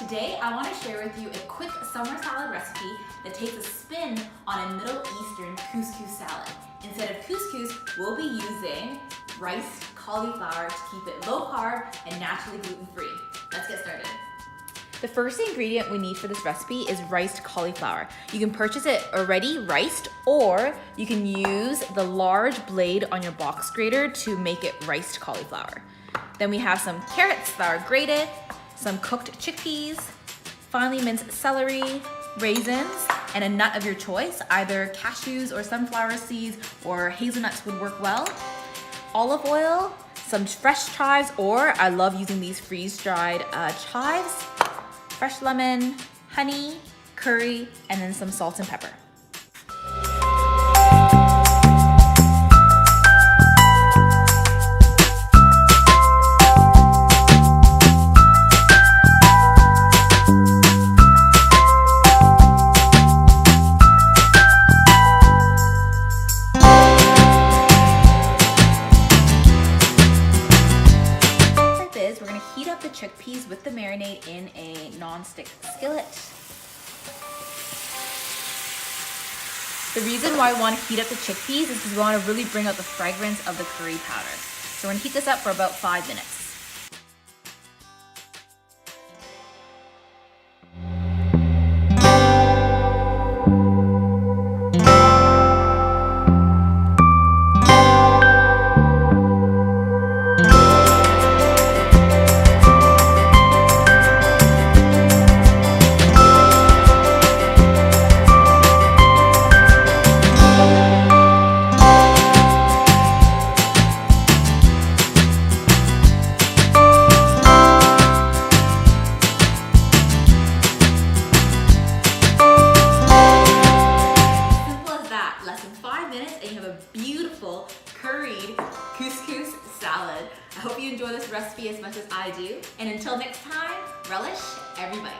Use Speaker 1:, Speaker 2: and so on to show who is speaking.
Speaker 1: Today, I want to share with you a quick summer salad recipe that takes a spin on a Middle Eastern couscous salad. Instead of couscous, we'll be using riced cauliflower to keep it low carb and naturally gluten-free. Let's get started. The first ingredient we need for this recipe is riced cauliflower. You can purchase it already riced, or you can use the large blade on your box grater to make it riced cauliflower. Then we have some carrots that are grated, some cooked chickpeas, finely minced celery, raisins, and a nut of your choice, either cashews or sunflower seeds or hazelnuts would work well. Olive oil, some fresh chives, or I love using these freeze-dried chives, fresh lemon, honey, curry, and then some salt and pepper. We're going to heat up the chickpeas with the marinade in a non-stick skillet. The reason why we want to heat up the chickpeas is because we want to really bring out the fragrance of the curry powder. So we're going to heat this up for about 5 minutes. Less than 5 minutes and you have a beautiful curried couscous salad. I hope you enjoy this recipe as much as I do. And until next time, relish every bite.